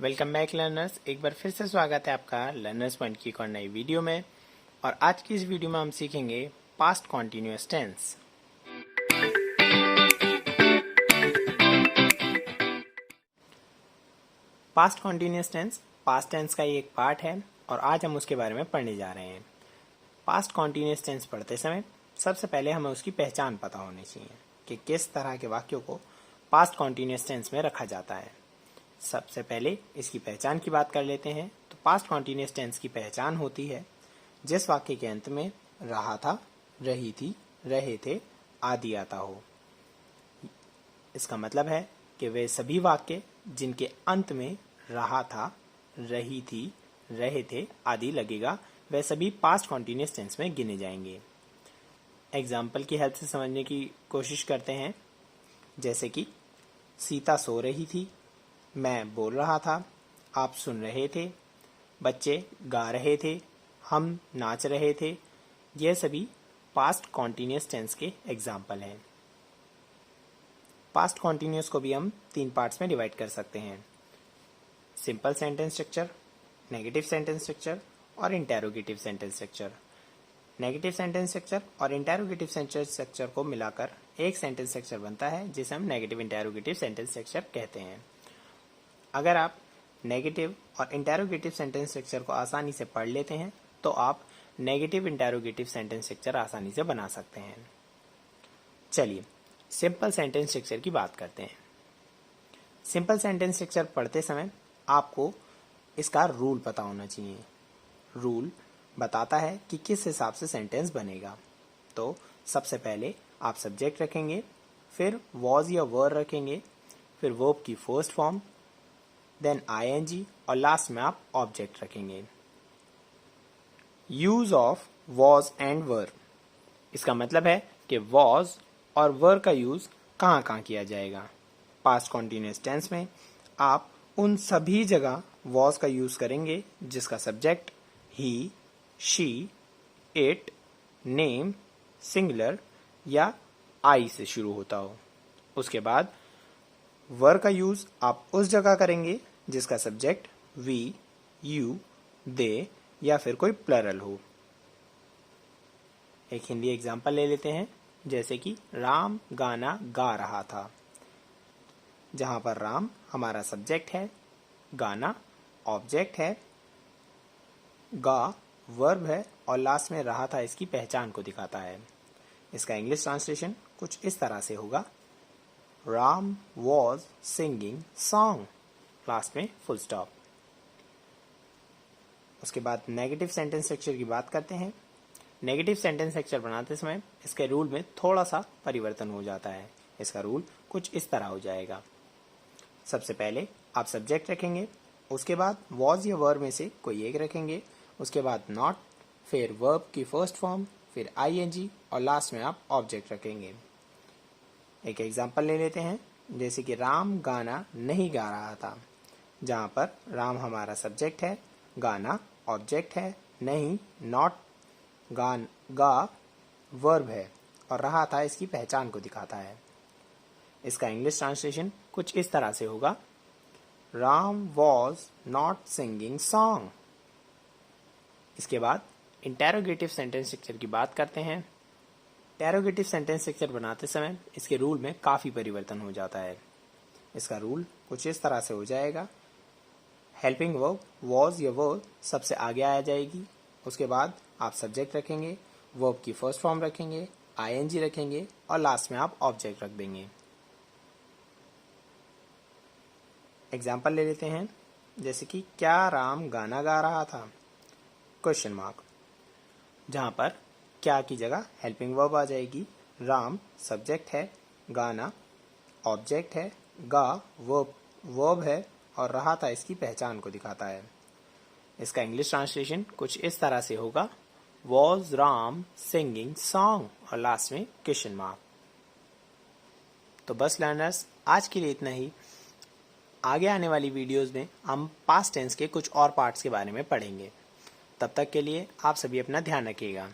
Welcome back learners. एक बार फिर से स्वागत है आपका लर्नर्स पॉइंट की एक और नई वीडियो में। और आज की इस वीडियो में हम सीखेंगे past continuous tense. Past continuous tense past tense का ही एक पार्ट है और आज हम उसके बारे में पढ़ने जा रहे हैं। पास्ट कॉन्टिन्यूअस टेंस पढ़ते समय सबसे पहले हमें उसकी पहचान पता होनी चाहिए कि किस तरह के वाक्यों को पास्ट कॉन्टिन्यूअस टेंस में रखा जाता है। सबसे पहले इसकी पहचान की बात कर लेते हैं। तो पास्ट कॉन्टिन्यूअस टेंस की पहचान होती है जिस वाक्य के अंत में रहा था, रही थी, रहे थे आदि आता हो। इसका मतलब है कि वे सभी वाक्य जिनके अंत में रहा था, रही थी, रहे थे आदि लगेगा, वे सभी पास्ट कॉन्टिन्यूअस टेंस में गिने जाएंगे। एग्जाम्पल की हेल्प से समझने की कोशिश करते हैं। जैसे कि सीता सो रही थी, मैं बोल रहा था, आप सुन रहे थे, बच्चे गा रहे थे, हम नाच रहे थे। यह सभी पास्ट कॉन्टिन्यूअस टेंस के एग्जाम्पल हैं। पास्ट कॉन्टिन्यूअस को भी हम 3 पार्ट्स में डिवाइड कर सकते हैं: simple sentence structure, negative sentence structure और interrogative sentence structure. Negative sentence structure और इंटेरोगेटिव सेंटेंस स्ट्रक्चर को मिलाकर एक सेंटेंस स्ट्रक्चर बनता है जिसे हम नेगेटिव इंटेरोगेटिव सेंटेंस स्ट्रक्चर कहते हैं। अगर आप नेगेटिव और इंटेरोगेटिव सेंटेंस स्ट्रक्चर को आसानी से पढ़ लेते हैं तो आप नेगेटिव इंटेरोगेटिव सेंटेंस स्ट्रक्चर आसानी से बना सकते हैं। चलिए सिंपल सेंटेंस स्ट्रक्चर की बात करते हैं। सिंपल सेंटेंस स्ट्रक्चर पढ़ते समय आपको इसका रूल पता होना चाहिए। रूल बताता है कि किस हिसाब से सेंटेंस बनेगा। तो सबसे पहले आप सब्जेक्ट रखेंगे, फिर वॉज या वर रखेंगे, फिर वर्ब की फर्स्ट फॉर्म, देन ing और लास्ट में आप ऑब्जेक्ट रखेंगे। यूज ऑफ वॉज एंड वर, इसका मतलब है कि वॉज और वर का यूज कहाँ कहाँ किया जाएगा। पास्ट कॉन्टिन्यूअस टेंस में आप उन सभी जगह वॉज का यूज करेंगे जिसका subject he, she, it, name, singular या आई से शुरू होता हो। उसके बाद वर का यूज आप उस जगह करेंगे जिसका सब्जेक्ट वी, यू, दे या फिर कोई प्लरल हो। एक हिंदी एग्जांपल ले लेते हैं। जैसे कि राम गाना गा रहा था। जहां पर राम हमारा सब्जेक्ट है, गाना ऑब्जेक्ट है, गा वर्ब है और लास्ट में रहा था इसकी पहचान को दिखाता है। इसका इंग्लिश ट्रांसलेशन कुछ इस तरह से होगा: Ram was singing song, last में फुल स्टॉप। उसके बाद नेगेटिव सेंटेंस स्ट्रक्चर की बात करते हैं। नेगेटिव सेंटेंस स्ट्रक्चर बनाते समय इसके रूल में थोड़ा सा परिवर्तन हो जाता है। इसका रूल कुछ इस तरह हो जाएगा। सबसे पहले आप सब्जेक्ट रखेंगे, उसके बाद वॉज या वर्ब में से कोई एक रखेंगे, उसके बाद नॉट, फिर वर्ब की फर्स्ट फॉर्म, फिर ing और लास्ट में आप ऑब्जेक्ट रखेंगे। एक एग्जाम्पल ले लेते हैं। जैसे कि राम गाना नहीं गा रहा था। जहां पर राम हमारा सब्जेक्ट है, गाना ऑब्जेक्ट है, नहीं नॉट गा वर्ब है और रहा था इसकी पहचान को दिखाता है। इसका इंग्लिश ट्रांसलेशन कुछ इस तरह से होगा: Ram was not singing song. इसके बाद इंटेरोगेटिव सेंटेंस स्ट्रक्चर की बात करते हैं। इंटेरोगेटिव सेंटेंस स्ट्रक्चर बनाते समय इसके रूल में काफी परिवर्तन हो जाता है। इसका रूल कुछ इस तरह से हो जाएगा: हेल्पिंग वर्ब वॉज या वर सबसे आगे आ जाएगी, उसके बाद आप सब्जेक्ट रखेंगे, वर्ब की फर्स्ट फॉर्म रखेंगे, ing रखेंगे और लास्ट में आप ऑब्जेक्ट रख देंगे। एग्जाम्पल ले लेते हैं। जैसे कि क्या राम गाना गा रहा था, क्वेश्चन मार्क। जहां पर क्या की जगह हेल्पिंग वर्ब आ जाएगी, राम सब्जेक्ट है, गाना ऑब्जेक्ट है, गा वर्ब है और रहा था इसकी पहचान को दिखाता है। इसका इंग्लिश ट्रांसलेशन कुछ इस तरह से होगा: वॉज राम सिंगिंग सॉन्ग और लास्ट में क्वेश्चन मार्क। तो बस लर्नर्स, आज के लिए इतना ही। आगे आने वाली वीडियोस में हम पास्ट टेंस के कुछ और पार्ट्स के बारे में पढ़ेंगे। तब तक के लिए आप सभी अपना ध्यान रखिएगा।